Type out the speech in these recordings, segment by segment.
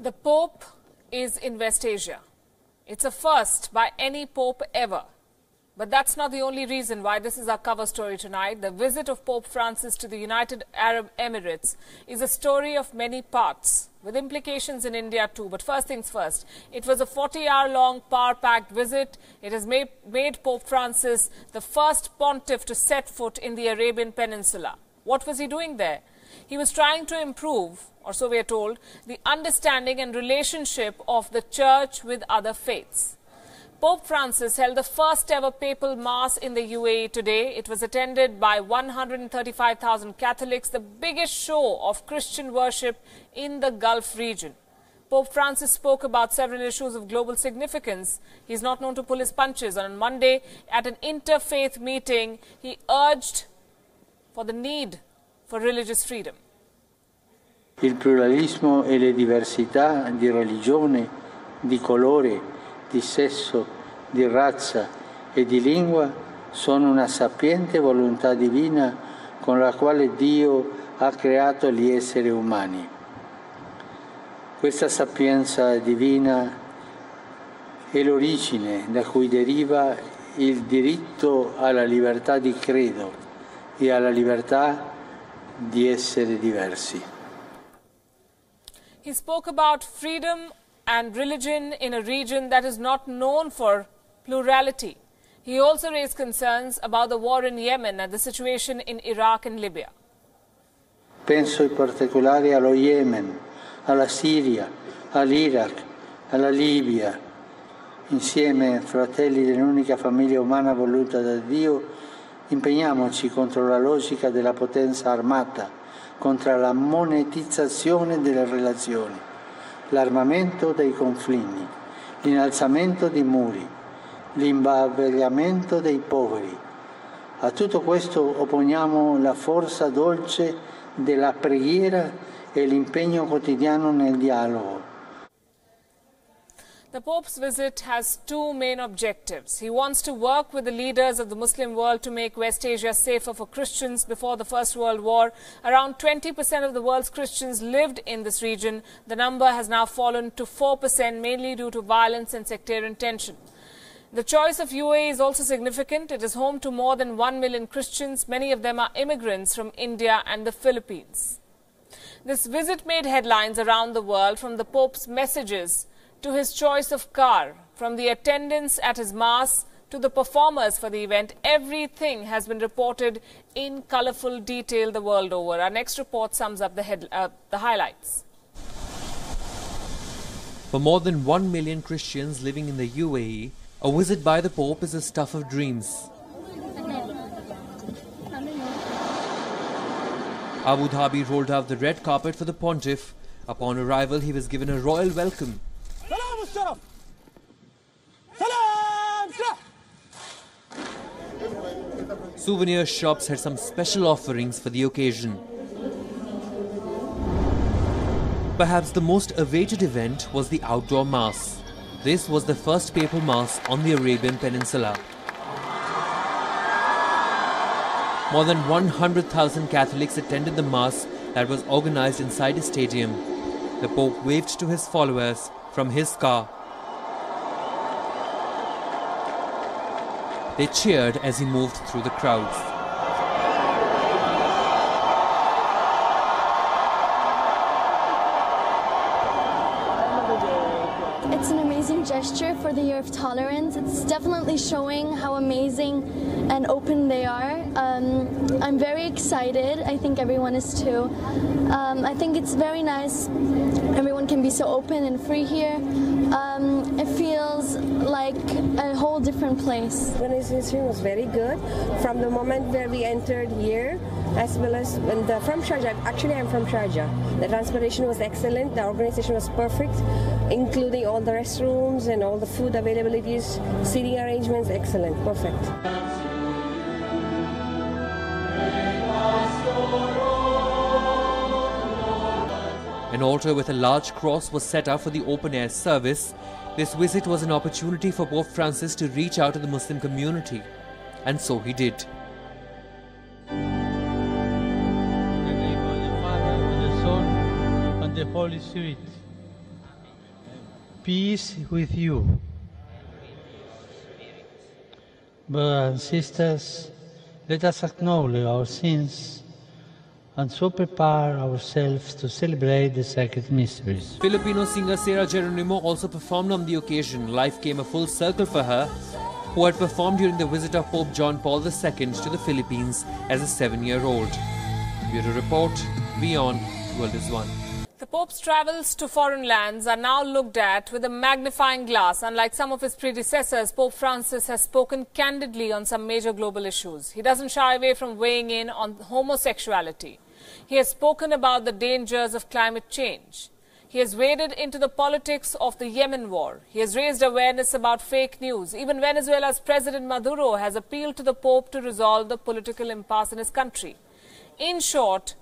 The Pope is in West Asia. It's a first by any Pope ever. But that's not the only reason why this is our cover story tonight. The visit of Pope Francis to the United Arab Emirates is a story of many parts, with implications in India too. But first things first, it was a 40-hour-long, power-packed visit. It has made Pope Francis the first pontiff to set foot in the Arabian Peninsula. What was he doing there? He was trying to improve, or so we are told, the understanding and relationship of the Church with other faiths. Pope Francis held the first ever papal mass in the UAE today. It was attended by 135,000 Catholics, the biggest show of Christian worship in the Gulf region. Pope Francis spoke about several issues of global significance. He is not known to pull his punches. On Monday, at an interfaith meeting, he urged for the need for religious freedom. Il pluralismo e le diversità di religione, di colore, di sesso, di razza e di lingua sono una sapiente volontà divina con la quale Dio ha creato gli esseri umani. Questa sapienza divina è l'origine da cui deriva il diritto alla libertà di credo e alla libertà di essere diversi. He spoke about freedom and religion in a region that is not known for plurality. He also raised concerns about the war in Yemen and the situation in Iraq and Libya. Penso in particolare allo Yemen, alla Siria, all'Iraq, alla Libia. Insieme, fratelli dell'unica famiglia umana voluta da Dio, impegniamoci contro la logica della potenza armata, contro la monetizzazione delle relazioni, l'armamento dei conflitti, l'innalzamento di muri, l'imbarbagliamento dei poveri. A tutto questo opponiamo la forza dolce della preghiera e l'impegno quotidiano nel dialogo. The Pope's visit has two main objectives. He wants to work with the leaders of the Muslim world to make West Asia safer for Christians. Before the First World War, around 20% of the world's Christians lived in this region. The number has now fallen to 4%, mainly due to violence and sectarian tension. The choice of UAE is also significant. It is home to more than 1 million Christians. Many of them are immigrants from India and the Philippines. This visit made headlines around the world, from the Pope's messages to his choice of car, from the attendance at his mass to the performers for the event. Everything has been reported in colourful detail the world over. Our next report sums up the highlights. For more than 1 million Christians living in the UAE, a visit by the Pope is the stuff of dreams. Abu Dhabi rolled out the red carpet for the pontiff. Upon arrival, he was given a royal welcome. Souvenir shops had some special offerings for the occasion. Perhaps the most awaited event was the outdoor mass. This was the first papal mass on the Arabian Peninsula. More than 100,000 Catholics attended the mass that was organized inside a stadium. The Pope waved to his followers from his car. They cheered as he moved through the crowds. It's an amazing gesture for the Year of Tolerance. It's definitely showing how amazing and open they are. I'm very excited. I think everyone is too. I think it's very nice. Everyone can be so open and free here. It feels like a whole different place. The organization was very good from the moment where we entered here, as well as from Sharjah. Actually, I'm from Sharjah. The transportation was excellent. The organization was perfect, including all the restrooms and all the food availabilities, seating arrangements, excellent, perfect. An altar with a large cross was set up for the open-air service. This visit was an opportunity for Pope Francis to reach out to the Muslim community. And so he did. In the name of the Father, and the Son, and the Holy Spirit. Peace with you. Brothers and sisters, let us acknowledge our sins and so prepare ourselves to celebrate the sacred mysteries. Filipino singer Sarah Geronimo also performed on the occasion. Life came a full circle for her, who had performed during the visit of Pope John Paul II to the Philippines as a 7-year-old. Bureau Report, Wion, World is One. The Pope's travels to foreign lands are now looked at with a magnifying glass. Unlike some of his predecessors, Pope Francis has spoken candidly on some major global issues. He doesn't shy away from weighing in on homosexuality. He has spoken about the dangers of climate change. He has waded into the politics of the Yemen war. He has raised awareness about fake news. Even Venezuela's President Maduro has appealed to the Pope to resolve the political impasse in his country. In short,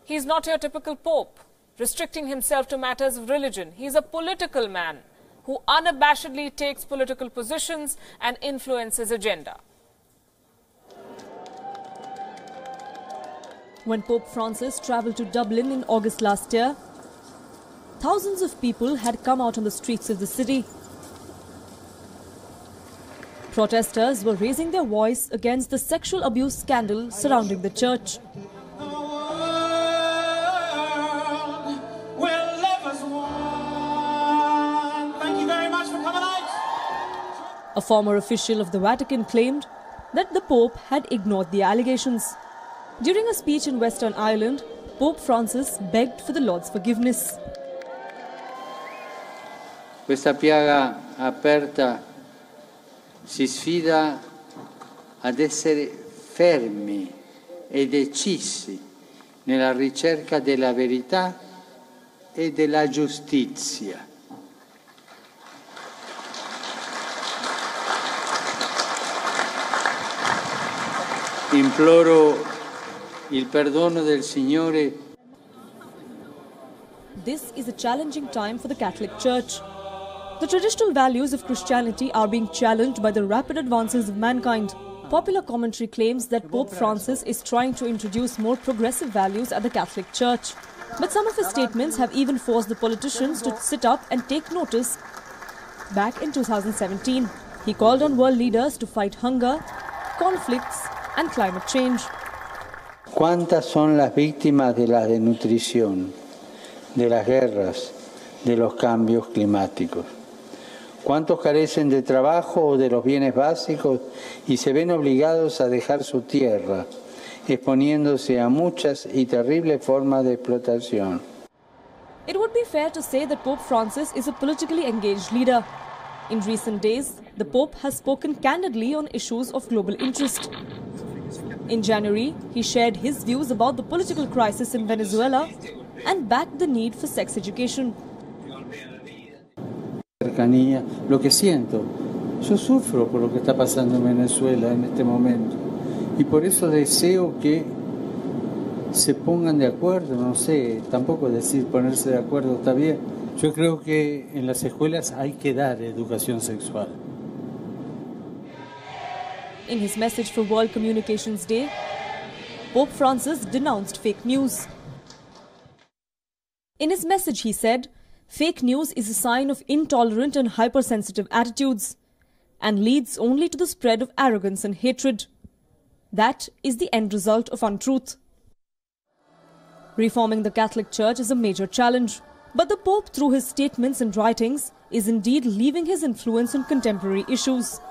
he is not your typical Pope, restricting himself to matters of religion. He is a political man who unabashedly takes political positions and influences agenda. When Pope Francis travelled to Dublin in August last year, thousands of people had come out on the streets of the city. Protesters were raising their voice against the sexual abuse scandal surrounding the church. A former official of the Vatican claimed that the Pope had ignored the allegations. During a speech in Western Ireland, Pope Francis begged for the Lord's forgiveness. Questa piaga aperta si sfida ad essere fermi e decisi nella ricerca della verità e della giustizia. Imploro il perdono del Signore. This is a challenging time for the Catholic Church. The traditional values of Christianity are being challenged by the rapid advances of mankind. Popular commentary claims that Pope Francis is trying to introduce more progressive values at the Catholic Church. But some of his statements have even forced the politicians to sit up and take notice. Back in 2017, he called on world leaders to fight hunger, conflicts and climate change. ¿Cuántas son las víctimas de la desnutrición, de las guerras, de los cambios climáticos? ¿Cuántos carecen de trabajo o de los bienes básicos y se ven obligados a dejar su tierra, exponiéndose a muchas y terribles formas de explotación? It would be fair to say that Pope Francis is a politically engaged leader. In recent days, the Pope has spoken candidly on issues of global interest. In January, he shared his views about the political crisis in Venezuela and backed the need for sex education. Cercanía, lo que siento, yo sufro por lo que está pasando en Venezuela en este momento y por eso deseo que se pongan de acuerdo, no sé, tampoco decir ponerse de acuerdo está bien. Yo creo que en las escuelas hay que dar educación sexual. In his message for World Communications Day, Pope Francis denounced fake news. In his message, he said, fake news is a sign of intolerant and hypersensitive attitudes and leads only to the spread of arrogance and hatred. That is the end result of untruth. Reforming the Catholic Church is a major challenge, but the Pope, through his statements and writings, is indeed leaving his influence on contemporary issues.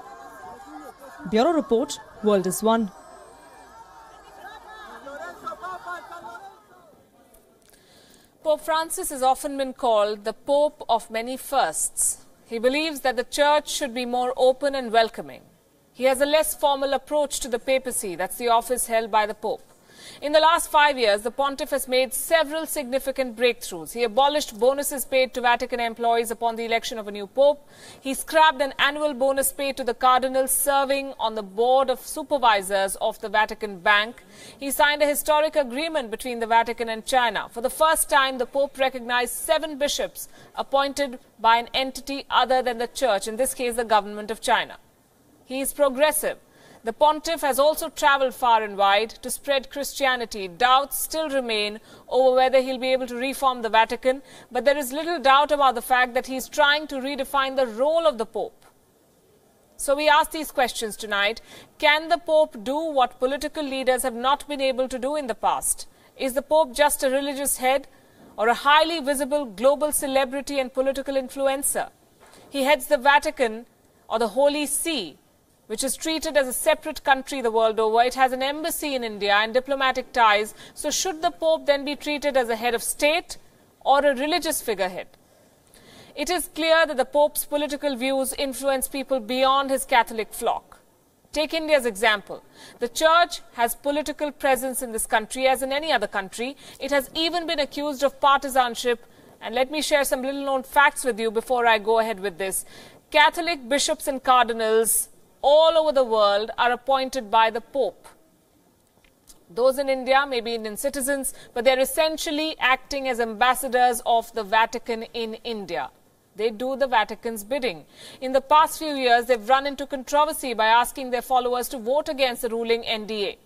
Bureau Report, World is One. Pope Francis has often been called the Pope of many firsts. He believes that the Church should be more open and welcoming. He has a less formal approach to the papacy, that's the office held by the Pope. In the last 5 years, the pontiff has made several significant breakthroughs. He abolished bonuses paid to Vatican employees upon the election of a new pope. He scrapped an annual bonus paid to the cardinals serving on the board of supervisors of the Vatican Bank. He signed a historic agreement between the Vatican and China. For the first time, the Pope recognized 7 bishops appointed by an entity other than the Church, in this case, the government of China. He is progressive. The pontiff has also travelled far and wide to spread Christianity. Doubts still remain over whether he'll be able to reform the Vatican, but there is little doubt about the fact that he's trying to redefine the role of the Pope. So we ask these questions tonight. Can the Pope do what political leaders have not been able to do in the past? Is the Pope just a religious head or a highly visible global celebrity and political influencer? He heads the Vatican, or the Holy See, which is treated as a separate country the world over. It has an embassy in India and diplomatic ties. So should the Pope then be treated as a head of state or a religious figurehead? It is clear that the Pope's political views influence people beyond his Catholic flock. Take India's example. The Church has political presence in this country as in any other country. It has even been accused of partisanship. And let me share some little-known facts with you before I go ahead with this. Catholic bishops and cardinals all over the world are appointed by the Pope. Those in India may be Indian citizens, but they're essentially acting as ambassadors of the Vatican in India. They do the Vatican's bidding. In the past few years, they've run into controversy by asking their followers to vote against the ruling NDA.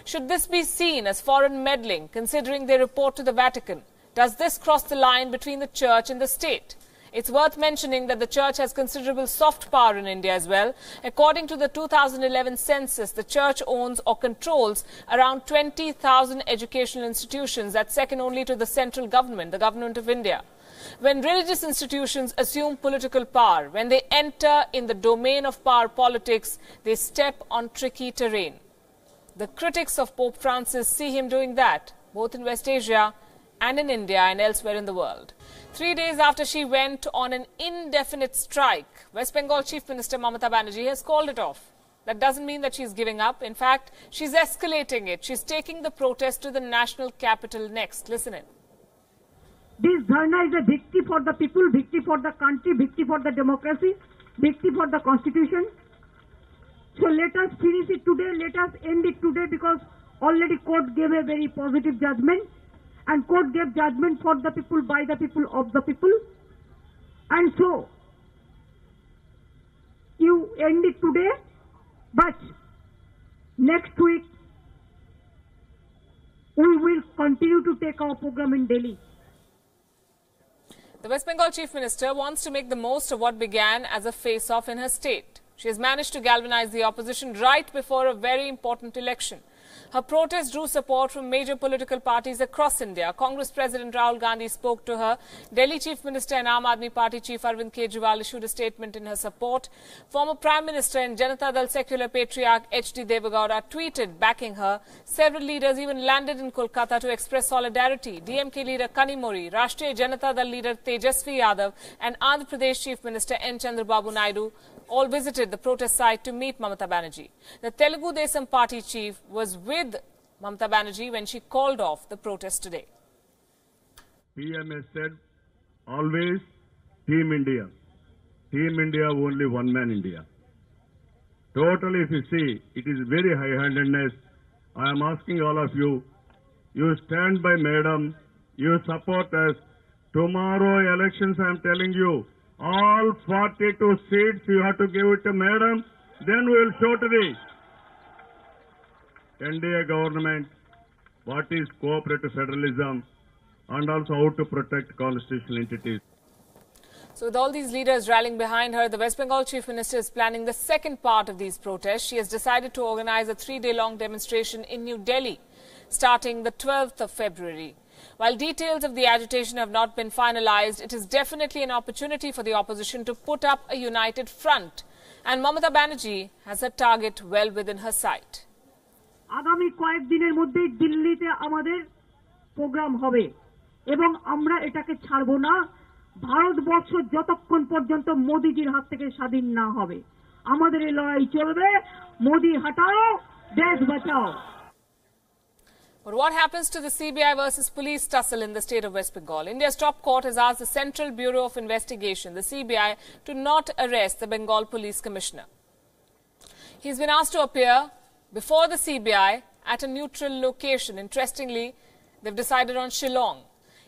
Should this be seen as foreign meddling, considering they report to the Vatican? Does this cross the line between the Church and the state? It's worth mentioning that the Church has considerable soft power in India as well. According to the 2011 census, the Church owns or controls around 20,000 educational institutions. That's second only to the central government, the government of India. When religious institutions assume political power, when they enter in the domain of power politics, they step on tricky terrain. The critics of Pope Francis see him doing that, both in West Asia and in India and elsewhere in the world. 3 days after she went on an indefinite strike, West Bengal Chief Minister Mamata Banerjee has called it off. That doesn't mean that she's giving up. In fact, she's escalating it. She's taking the protest to the national capital next. Listen in. This dharna is a victory for the people, victory for the country, victory for the democracy, victory for the constitution. So let us finish it today, let us end it today, because already court gave a very positive judgment, and court gave judgment for the people, by the people, of the people. And so, you end it today, but next week, we will continue to take our program in Delhi. The West Bengal Chief Minister wants to make the most of what began as a face-off in her state. She has managed to galvanize the opposition right before a very important election. Her protest drew support from major political parties across India. Congress President Rahul Gandhi spoke to her. Delhi Chief Minister and Aam Aadmi Party Chief Arvind Kejriwal issued a statement in her support. Former Prime Minister and Janata Dal secular patriarch H.D. Devegowda tweeted backing her. Several leaders even landed in Kolkata to express solidarity. DMK leader Kanimori, Rashtriya Janata Dal leader Tejasvi Yadav and Andhra Pradesh Chief Minister N. Chandrababu Naidu all visited the protest site to meet Mamata Banerjee. The Telugu Desam party chief was with Mamata Banerjee when she called off the protest today. PM has said, always Team India. Team India, only one man India. Totally, if you see, it is very high-handedness. I am asking all of you, you stand by madam, you support us. Tomorrow elections, I am telling you, all 42 seats you have to give it to madam, then we will show to the NDA government what is cooperative federalism and also how to protect constitutional entities. So with all these leaders rallying behind her, the West Bengal Chief Minister is planning the second part of these protests. She has decided to organize a 3-day-long demonstration in New Delhi, starting the 12th of February. While details of the agitation have not been finalized, it is definitely an opportunity for the opposition to put up a united front. And Mamata Banerjee has her target well within her sight. আগামী কয়েকদিনের মধ্যেই দিল্লিতে আমাদের programme হবে এবং আমরা এটাকে ছাড়বো না ভারতবর্ষ যতক্ষণ পর্যন্ত মোদিজির হাত থেকে স্বাধীন না হবে আমাদের এই লড়াই চলবে মোদি হটাও দেশ বাঁচাও But what happens to the CBI versus police tussle in the state of West Bengal? India's top court has asked the Central Bureau of Investigation, the CBI, to not arrest the Bengal Police Commissioner. He's been asked to appear before the CBI at a neutral location. Interestingly, they've decided on Shillong.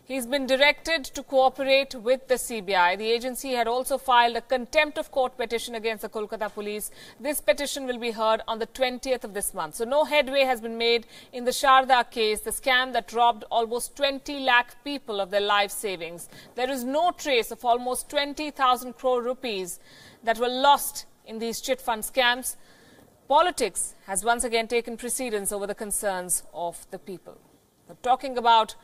He's been directed to cooperate with the CBI. The agency had also filed a contempt of court petition against the Kolkata police. This petition will be heard on the 20th of this month. So no headway has been made in the Sharda case, the scam that robbed almost 20 lakh people of their life savings. There is no trace of almost 20,000 crore rupees that were lost in these chit fund scams. Politics has once again taken precedence over the concerns of the people. We're talking about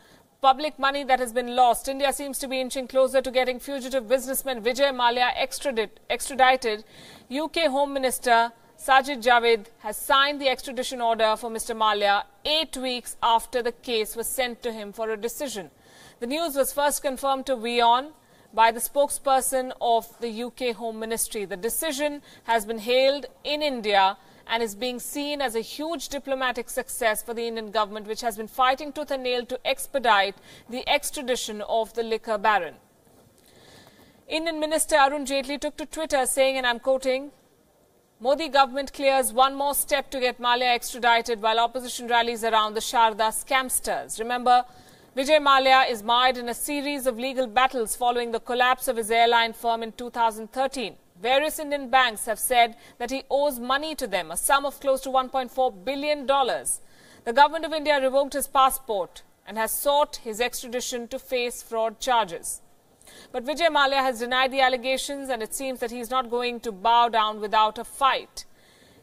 public money that has been lost. India seems to be inching closer to getting fugitive businessman Vijay Mallya extradited. UK Home Minister Sajid Javid has signed the extradition order for Mr. Mallya 8 weeks after the case was sent to him for a decision. The news was first confirmed to Wion by the spokesperson of the UK Home Ministry. The decision has been hailed in India and is being seen as a huge diplomatic success for the Indian government, which has been fighting tooth and nail to expedite the extradition of the liquor baron. Indian Minister Arun Jaitley took to Twitter saying, and I'm quoting, "Modi government clears one more step to get Mallya extradited while opposition rallies around the Sharda scamsters." Remember, Vijay Mallya is mired in a series of legal battles following the collapse of his airline firm in 2013. Various Indian banks have said that he owes money to them, a sum of close to $1.4 billion. The government of India revoked his passport and has sought his extradition to face fraud charges. But Vijay Mallya has denied the allegations, and it seems that he is not going to bow down without a fight.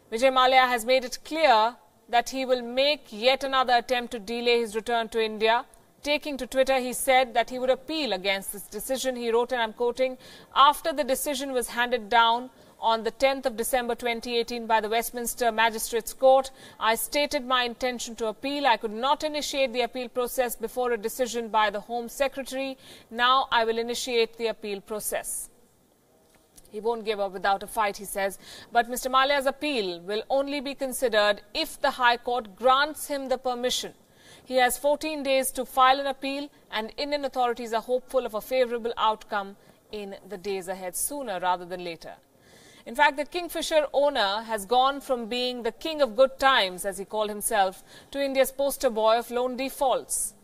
Vijay Mallya has made it clear that he will make yet another attempt to delay his return to India. Taking to Twitter, he said that he would appeal against this decision. He wrote, and I'm quoting, "After the decision was handed down on the 10th of December 2018 by the Westminster Magistrates Court, I stated my intention to appeal. I could not initiate the appeal process before a decision by the Home Secretary. Now I will initiate the appeal process." He won't give up without a fight, he says. But Mr. Mallya's appeal will only be considered if the High Court grants him the permission. He has 14 days to file an appeal, and Indian authorities are hopeful of a favourable outcome in the days ahead, sooner rather than later. In fact, the Kingfisher owner has gone from being the king of good times, as he called himself, to India's poster boy of loan defaults.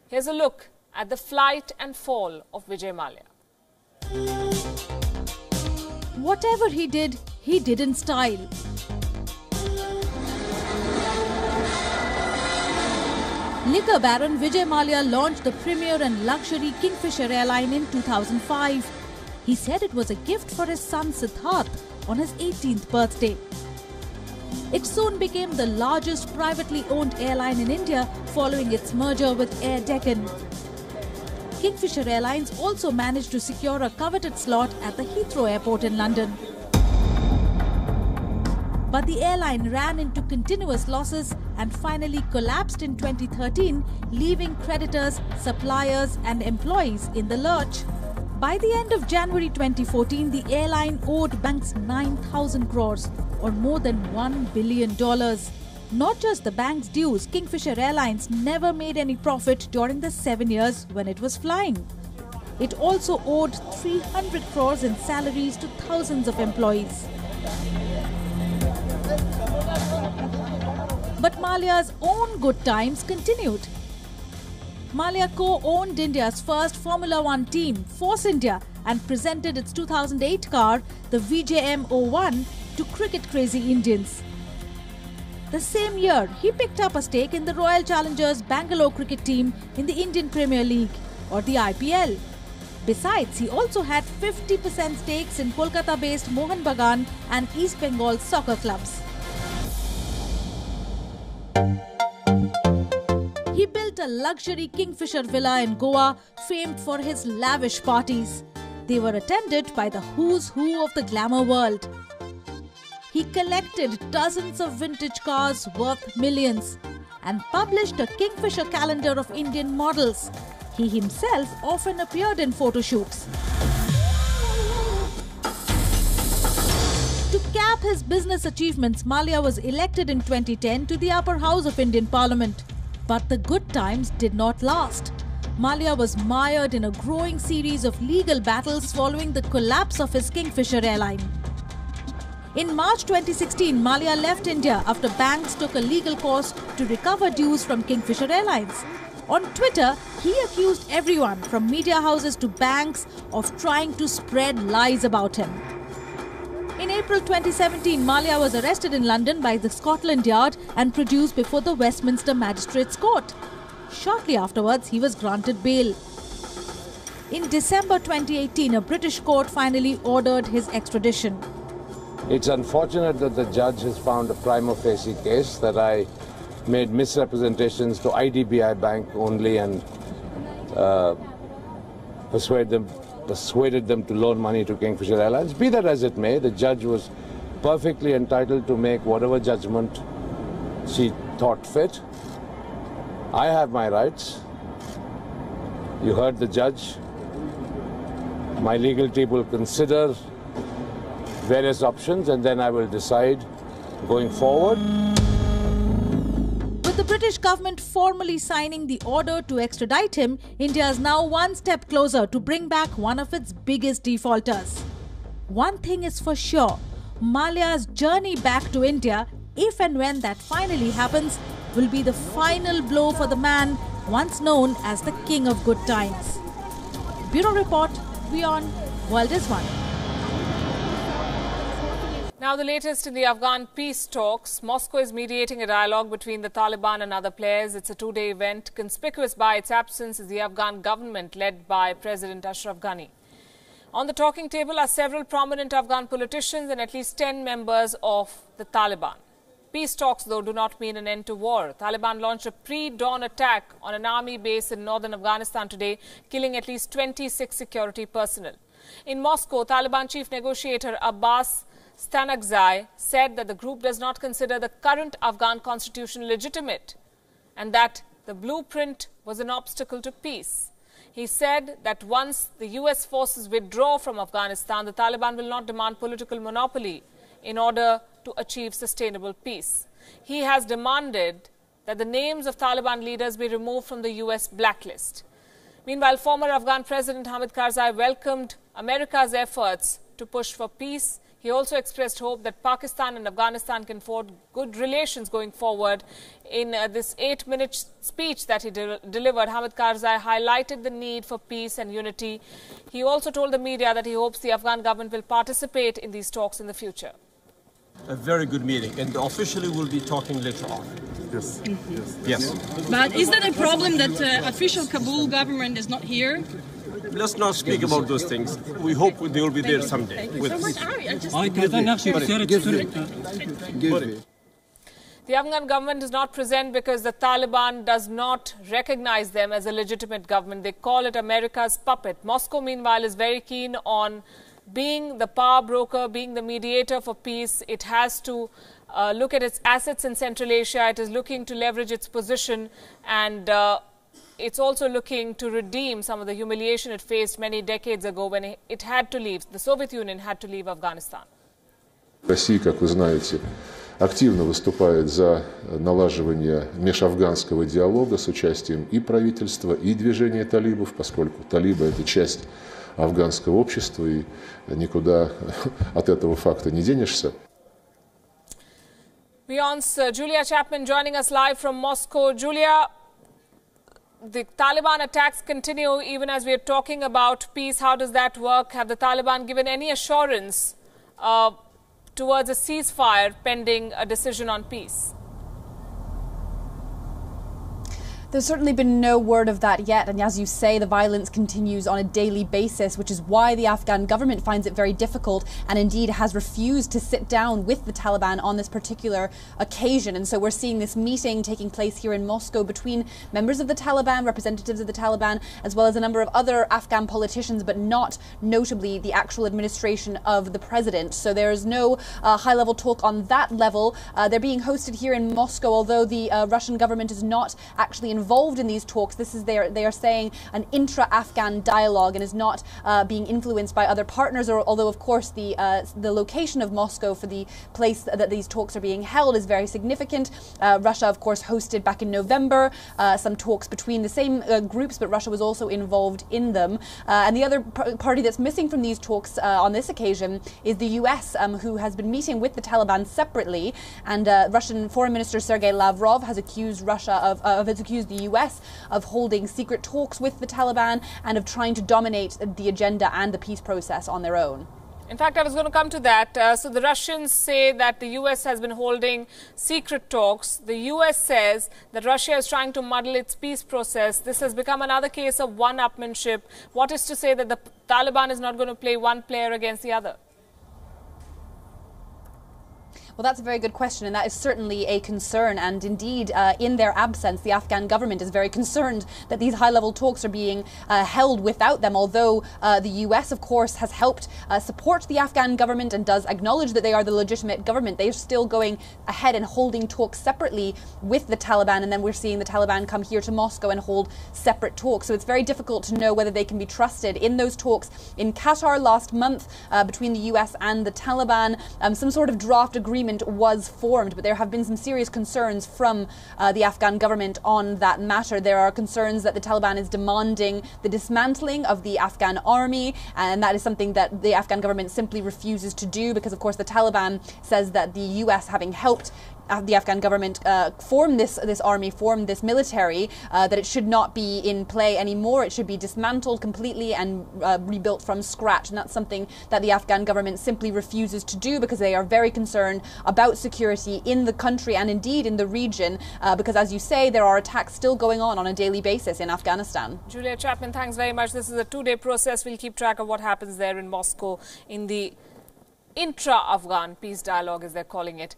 Here's a look at the flight and fall of Vijay Mallya. Whatever he did in style. Liquor baron Vijay Mallya launched the premier and luxury Kingfisher airline in 2005. He said it was a gift for his son Siddharth on his 18th birthday. It soon became the largest privately owned airline in India following its merger with Air Deccan. Kingfisher Airlines also managed to secure a coveted slot at the Heathrow Airport in London. But the airline ran into continuous losses and finally collapsed in 2013, leaving creditors, suppliers and employees in the lurch. By the end of January 2014, the airline owed banks 9,000 crores or more than $1 billion. Not just the bank's dues, Kingfisher Airlines never made any profit during the 7 years when it was flying. It also owed 300 crores in salaries to thousands of employees. But Mallya's own good times continued. Mallya co-owned India's first Formula One team, Force India, and presented its 2008 car, the VJM01, to cricket-crazy Indians. The same year, he picked up a stake in the Royal Challengers Bangalore cricket team in the Indian Premier League, or the IPL. Besides, he also had 50% stakes in Kolkata-based Mohan Bagan and East Bengal soccer clubs. He built a luxury Kingfisher villa in Goa, famed for his lavish parties. They were attended by the who's who of the glamour world. He collected dozens of vintage cars worth millions and published a Kingfisher calendar of Indian models. He himself often appeared in photo shoots. To cap his business achievements, Mallya was elected in 2010 to the upper house of Indian Parliament. But the good times did not last. Mallya was mired in a growing series of legal battles following the collapse of his Kingfisher airline. In March 2016, Mallya left India after banks took a legal course to recover dues from Kingfisher Airlines. On Twitter, he accused everyone from media houses to banks of trying to spread lies about him. In April 2017, Mallya was arrested in London by the Scotland Yard and produced before the Westminster Magistrates Court. Shortly afterwards, he was granted bail. In December 2018, a British court finally ordered his extradition. It's unfortunate that the judge has found a prima facie case that I made misrepresentations to IDBI Bank only and persuaded them to loan money to Kingfisher Airlines. Be that as it may, the judge was perfectly entitled to make whatever judgment she thought fit. I have my rights. You heard the judge. My legal team will consider various options and then I will decide going forward. With the British government formally signing the order to extradite him, India is now one step closer to bring back one of its biggest defaulters. One thing is for sure, Mallya's journey back to India, if and when that finally happens, will be the final blow for the man once known as the King of Good Times. Bureau Report, Wion, World is One. Now the latest in the Afghan peace talks. Moscow is mediating a dialogue between the Taliban and other players. It's a two-day event. Conspicuous by its absence is the Afghan government led by President Ashraf Ghani. On the talking table are several prominent Afghan politicians and at least 10 members of the Taliban. Peace talks, though, do not mean an end to war. Taliban launched a pre-dawn attack on an army base in northern Afghanistan today, killing at least 26 security personnel. In Moscow, Taliban chief negotiator Abbas Stanakzai said that the group does not consider the current Afghan constitution legitimate and that the blueprint was an obstacle to peace. He said that once the US forces withdraw from Afghanistan, the Taliban will not demand political monopoly in order to achieve sustainable peace. He has demanded that the names of Taliban leaders be removed from the US blacklist. Meanwhile, former Afghan President Hamid Karzai welcomed America's efforts to push for peace. He also expressed hope that Pakistan and Afghanistan can forge good relations going forward. In this 8-minute speech that he delivered, Hamid Karzai highlighted the need for peace and unity. He also told the media that he hopes the Afghan government will participate in these talks in the future. A very good meeting, and officially we'll be talking later on. Yes. Yes. But is that a problem that official Kabul government is not here? Let's not speak about those things. We hope they will be there someday with us. The Afghan government is not present because the Taliban does not recognize them as a legitimate government. They call it America's puppet. Moscow, meanwhile, is very keen on being the power broker, being the mediator for peace. It has to look at its assets in Central Asia. It is looking to leverage its position, and it's also looking to redeem some of the humiliation it faced many decades ago when it had to leave, the Soviet Union had to leave Afghanistan. Россия, как вы знаете, активно выступает за налаживание межафганского диалога с участием и правительства, и движения талибов, поскольку талибы – это часть афганского общества, и никуда от этого факта не денешься. Wion's Julia Chapman joining us live from Moscow. Julia, the Taliban attacks continue even as we are talking about peace. How does that work? Have the Taliban given any assurance towards a ceasefire pending a decision on peace? There's certainly been no word of that yet, and as you say, the violence continues on a daily basis, which is why the Afghan government finds it very difficult and indeed has refused to sit down with the Taliban on this particular occasion. And so we're seeing this meeting taking place here in Moscow between members of the Taliban, representatives of the Taliban, as well as a number of other Afghan politicians, but not notably the actual administration of the president. So there's no high-level talk on that level. They're being hosted here in Moscow, although the Russian government is not actually involved in these talks. This is they are saying an intra-Afghan dialogue and is not being influenced by other partners, although of course the location of Moscow for the place that these talks are being held is very significant. Russia of course hosted back in November some talks between the same groups, but Russia was also involved in them. And the other party that's missing from these talks on this occasion is the US, who has been meeting with the Taliban separately, and Russian Foreign Minister Sergei Lavrov has accused the the US of holding secret talks with the Taliban and of trying to dominate the agenda and the peace process on their own. In fact, I was going to come to that. So the Russians say that the US has been holding secret talks. The US says that Russia is trying to muddle its peace process. This has become another case of one-upmanship. What is to say that the Taliban is not going to play one player against the other? Well, that's a very good question, and that is certainly a concern. And indeed, in their absence, the Afghan government is very concerned that these high-level talks are being held without them. Although the US, of course, has helped support the Afghan government and does acknowledge that they are the legitimate government, they are still going ahead and holding talks separately with the Taliban. And then we're seeing the Taliban come here to Moscow and hold separate talks. So it's very difficult to know whether they can be trusted. In those talks in Qatar last month between the US and the Taliban, some sort of draft agreement was formed, but there have been some serious concerns from the Afghan government on that matter. There are concerns that the Taliban is demanding the dismantling of the Afghan army, and that is something that the Afghan government simply refuses to do because, of course, the Taliban says that the US, having helped the Afghan government form this army, form this military, that it should not be in play anymore. It should be dismantled completely and rebuilt from scratch. And that's something that the Afghan government simply refuses to do because they are very concerned about security in the country and indeed in the region because, as you say, there are attacks still going on a daily basis in Afghanistan. Julia Chapman, thanks very much. This is a two-day process. We'll keep track of what happens there in Moscow in the intra-Afghan peace dialogue, as they're calling it.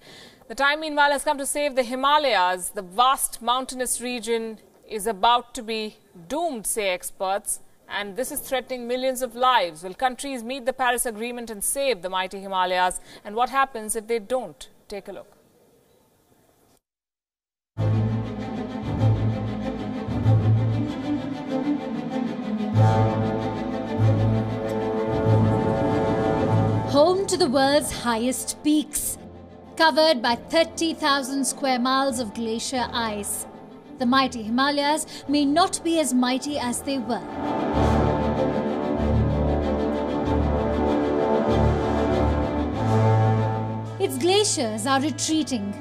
The time, meanwhile, has come to save the Himalayas. The vast mountainous region is about to be doomed, say experts, and this is threatening millions of lives. Will countries meet the Paris Agreement and save the mighty Himalayas? And what happens if they don't? Take a look. Home to the world's highest peaks, covered by 30,000 square miles of glacier ice. The mighty Himalayas may not be as mighty as they were. Its glaciers are retreating,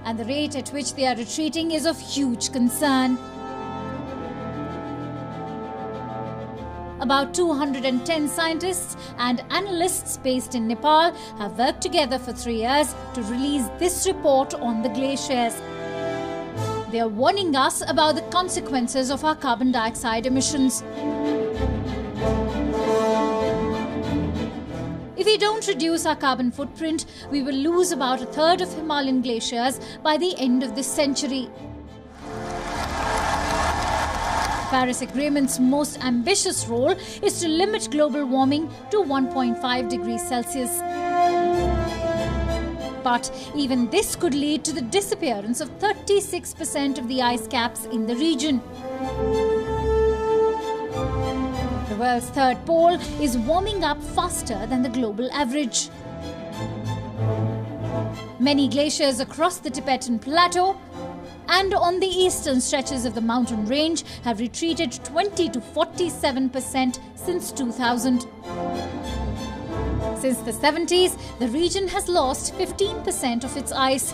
and the rate at which they are retreating is of huge concern. About 210 scientists and analysts based in Nepal have worked together for 3 years to release this report on the glaciers. They are warning us about the consequences of our carbon dioxide emissions. If we don't reduce our carbon footprint, we will lose about a third of Himalayan glaciers by the end of this century. The Paris Agreement's most ambitious role is to limit global warming to 1.5 degrees Celsius. But even this could lead to the disappearance of 36% of the ice caps in the region. The world's third pole is warming up faster than the global average. Many glaciers across the Tibetan Plateau and on the eastern stretches of the mountain range have retreated 20 to 47% since 2000. Since the 70s, the region has lost 15% of its ice.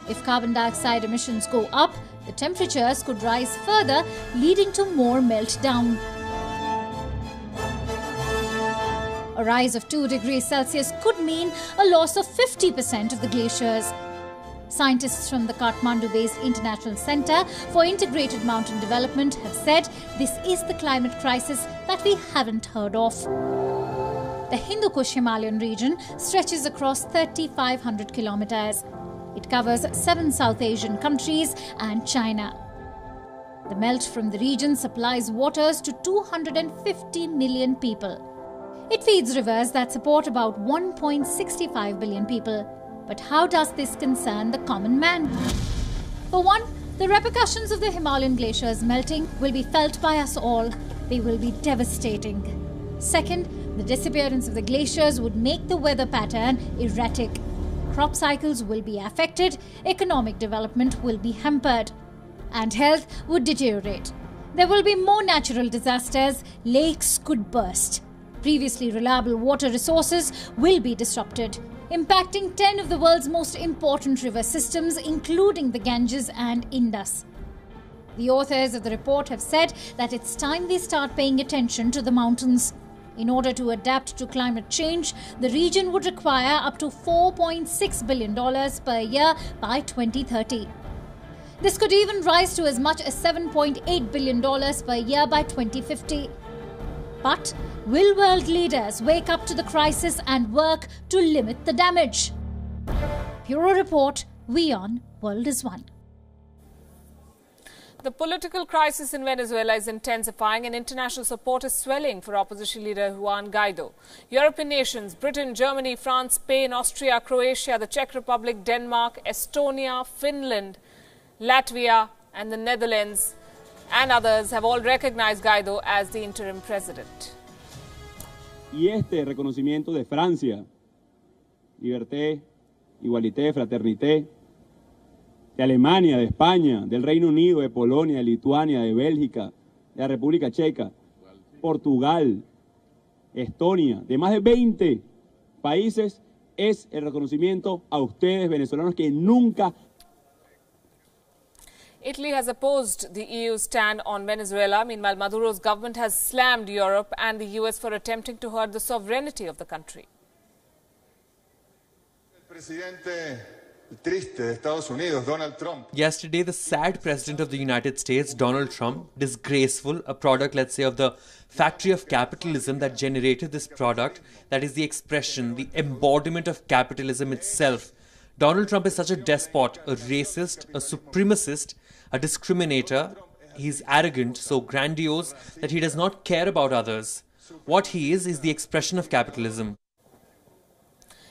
If carbon dioxide emissions go up, the temperatures could rise further, leading to more meltdown. A rise of 2 degrees Celsius could mean a loss of 50% of the glaciers. Scientists from the Kathmandu-based International Centre for Integrated Mountain Development have said this is the climate crisis that we haven't heard of. The Hindu Kush Himalayan region stretches across 3,500 kilometers. It covers 7 South Asian countries and China. The melt from the region supplies waters to 250 million people. It feeds rivers that support about 1.65 billion people. But how does this concern the common man? For one, the repercussions of the Himalayan glaciers melting will be felt by us all. They will be devastating. Second, the disappearance of the glaciers would make the weather pattern erratic. Crop cycles will be affected, economic development will be hampered, and health would deteriorate. There will be more natural disasters, lakes could burst. Previously reliable water resources will be disrupted, impacting 10 of the world's most important river systems, including the Ganges and Indus. The authors of the report have said that it's time we start paying attention to the mountains. In order to adapt to climate change, the region would require up to $4.6 billion per year by 2030. This could even rise to as much as $7.8 billion per year by 2050. But will world leaders wake up to the crisis and work to limit the damage? Bureau Report, Wion, World is One. The political crisis in Venezuela is intensifying and international support is swelling for opposition leader Juan Guaido. European nations, Britain, Germany, France, Spain, Austria, Croatia, the Czech Republic, Denmark, Estonia, Finland, Latvia and the Netherlands and others have all recognized Guaido as the interim president. Y este reconocimiento de Francia, liberté, igualité, fraternité, de Alemania, de España, del Reino Unido, de Polonia, de Lituania, de Bélgica, de la República Checa, Portugal, Estonia, de más de 20 países, es el reconocimiento a ustedes venezolanos que nunca. Italy has opposed the EU's stand on Venezuela. Meanwhile, Maduro's government has slammed Europe and the US for attempting to hurt the sovereignty of the country. Yesterday, the sad president of the United States, Donald Trump, disgraceful, a product, let's say, of the factory of capitalism that generated this product, that is the expression, the embodiment of capitalism itself. Donald Trump is such a despot, a racist, a supremacist, a discriminator. He's arrogant, so grandiose that he does not care about others. What he is the expression of capitalism.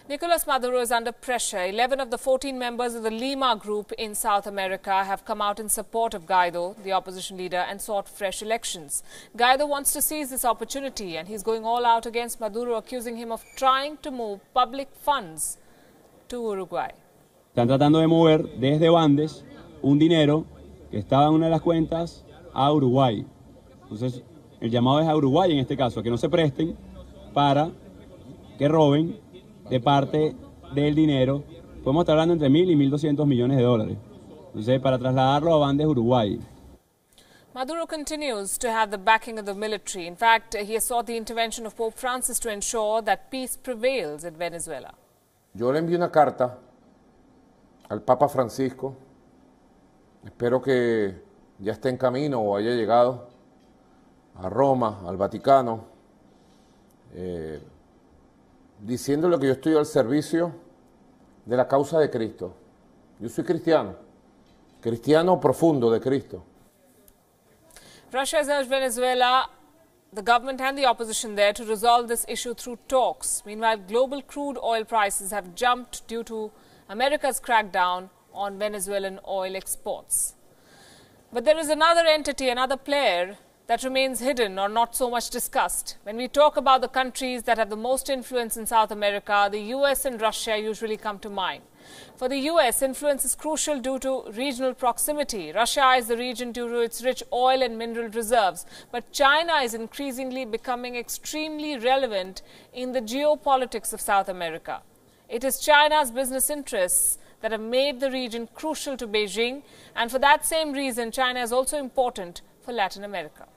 Nicolas Maduro is under pressure. 11 of the 14 members of the Lima group in South America have come out in support of Guaido, the opposition leader, and sought fresh elections. Guaido wants to seize this opportunity and he's going all out against Maduro, accusing him of trying to move public funds to Uruguay. Están tratando de mover desde Bandes un dinero que estaba en una de las cuentas a Uruguay. Entonces, el llamado es a Uruguay en este caso, a que no se presten para que roben de parte del dinero. Podemos estar hablando entre 1.000 y 1.200 millones de dólares. Entonces, para trasladarlo a Bandes, Uruguay. Maduro continues to have the backing of the military. In fact, he has sought the intervention of Pope Francis to ensure that peace prevails in Venezuela. Yo le envié una carta al Papa Francisco. Espero que ya esté en camino o haya llegado a Roma, al Vaticano, diciéndole que yo estoy al servicio de la causa de Cristo. Yo soy cristiano, cristiano profundo de Cristo. Russia has urged Venezuela, the government and the opposition there, to resolve this issue through talks. Meanwhile, global crude oil prices have jumped due to America's crackdown on Venezuelan oil exports. But there is another entity, another player that remains hidden or not so much discussed. When we talk about the countries that have the most influence in South America, the US and Russia usually come to mind. For the US, influence is crucial due to regional proximity. Russia eyes the region due to its rich oil and mineral reserves. But China is increasingly becoming extremely relevant in the geopolitics of South America. It is China's business interests that have made the region crucial to Beijing, and for that same reason, China is also important for Latin America.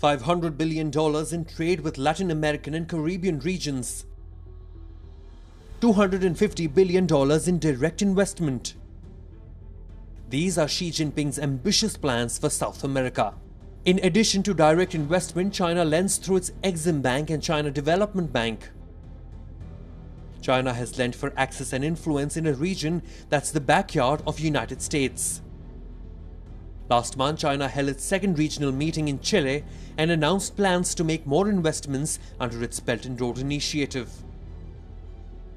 $500 billion in trade with Latin American and Caribbean regions. $250 billion in direct investment. These are Xi Jinping's ambitious plans for South America. In addition to direct investment, China lends through its Exim Bank and China Development Bank. China has lent for access and influence in a region that's the backyard of the United States. Last month, China held its second regional meeting in Chile and announced plans to make more investments under its Belt and Road Initiative.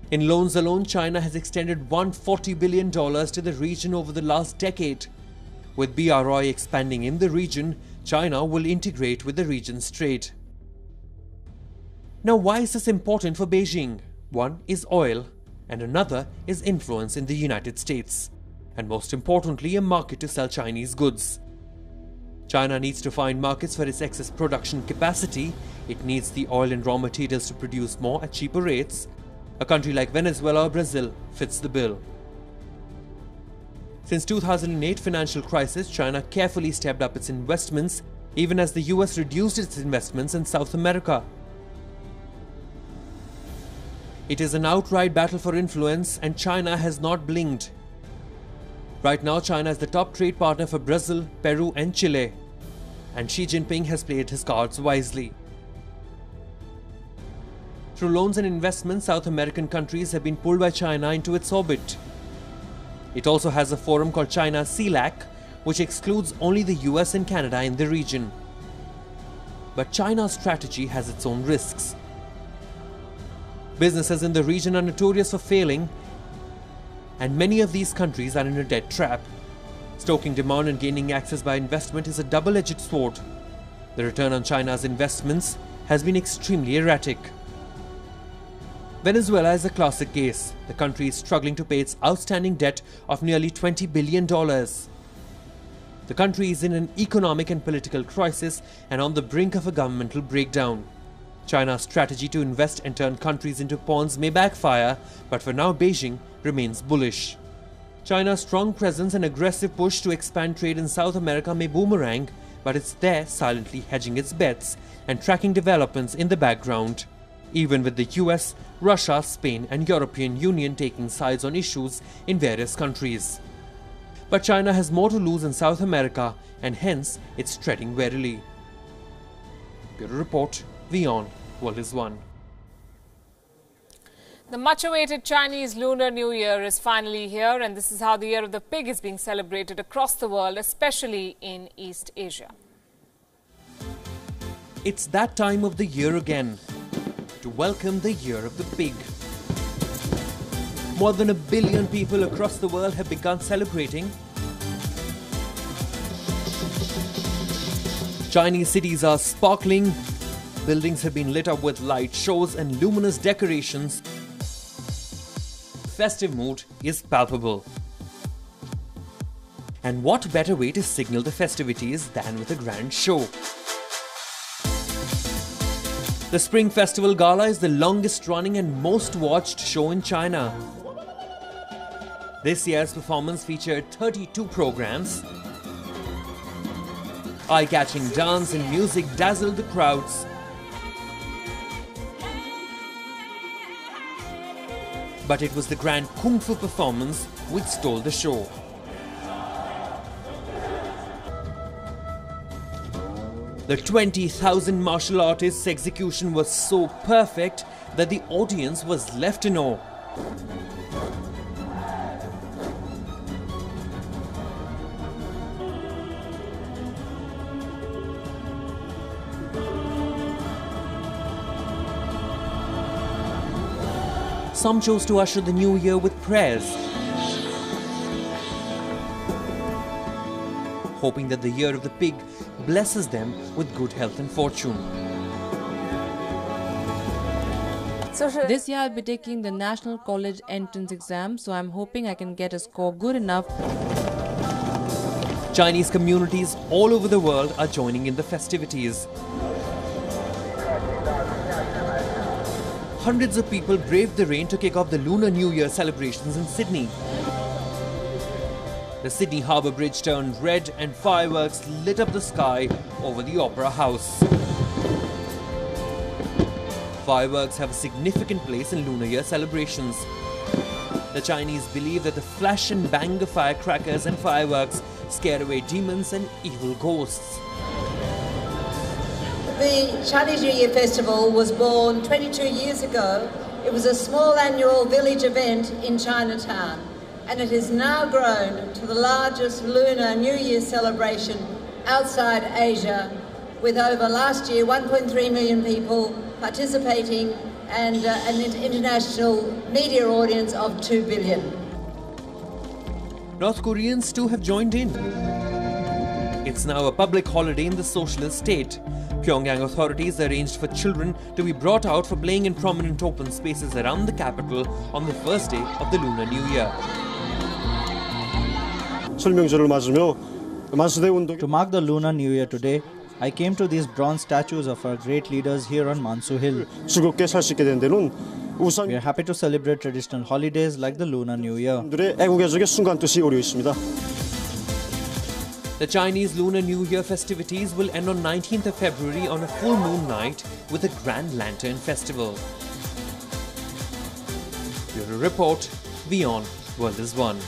In loans alone, China has extended $140 billion to the region over the last decade. With BRI expanding in the region, China will integrate with the region's trade. Now, why is this important for Beijing? One is oil, and another is influence in the United States, and most importantly, a market to sell Chinese goods. China needs to find markets for its excess production capacity. It needs the oil and raw materials to produce more at cheaper rates. A country like Venezuela or Brazil fits the bill. Since 2008 financial crisis, China carefully stepped up its investments, even as the US reduced its investments in South America. It is an outright battle for influence, and China has not blinked. Right now, China is the top trade partner for Brazil, Peru and Chile, and Xi Jinping has played his cards wisely. Through loans and investments, South American countries have been pulled by China into its orbit. It also has a forum called China CELAC, which excludes only the US and Canada in the region. But China's strategy has its own risks. Businesses in the region are notorious for failing, and many of these countries are in a debt trap. Stoking demand and gaining access by investment is a double-edged sword. The return on China's investments has been extremely erratic. Venezuela is a classic case. The country is struggling to pay its outstanding debt of nearly $20 billion. The country is in an economic and political crisis and on the brink of a governmental breakdown. China's strategy to invest and turn countries into pawns may backfire, but for now Beijing remains bullish. China's strong presence and aggressive push to expand trade in South America may boomerang, but it's there silently hedging its bets and tracking developments in the background. Even with the US, Russia, Spain and European Union taking sides on issues in various countries. But China has more to lose in South America, and hence it's treading warily. Bureau Report, Wion, World is One. The much-awaited Chinese Lunar New Year is finally here, and this is how the Year of the Pig is being celebrated across the world, especially in East Asia. It's that time of the year again, to welcome the Year of the Pig. More than 1 billion people across the world have begun celebrating. Chinese cities are sparkling. Buildings have been lit up with light shows and luminous decorations. The festive mood is palpable. And what better way to signal the festivities than with a grand show? The Spring Festival Gala is the longest running and most watched show in China. This year's performance featured 32 programs. Eye-catching dance and music dazzled the crowds. But it was the grand Kung Fu performance which stole the show. The 20,000 martial artists' execution was so perfect that the audience was left in awe. Some chose to usher the new year with prayers, hoping that the Year of the Pig blesses them with good health and fortune. This year I'll be taking the National College Entrance Exam, so I'm hoping I can get a score good enough. Chinese communities all over the world are joining in the festivities. Hundreds of people braved the rain to kick off the Lunar New Year celebrations in Sydney. The Sydney Harbour Bridge turned red and fireworks lit up the sky over the Opera House. Fireworks have a significant place in Lunar Year celebrations. The Chinese believe that the flash and bang of firecrackers and fireworks scare away demons and evil ghosts. The Chinese New Year Festival was born 22 years ago. It was a small annual village event in Chinatown, and it has now grown to the largest Lunar New Year celebration outside Asia, with over last year 1.3 million people participating and an international media audience of 2 billion. North Koreans too have joined in. It's now a public holiday in the socialist state. Pyongyang authorities arranged for children to be brought out for playing in prominent open spaces around the capital on the first day of the Lunar New Year. To mark the Lunar New Year today, I came to these bronze statues of our great leaders here on Mansu Hill. We are happy to celebrate traditional holidays like the Lunar New Year. The Chinese Lunar New Year festivities will end on 19th of February on a full moon night with a Grand Lantern Festival. Bureau Report, Wion, World is One.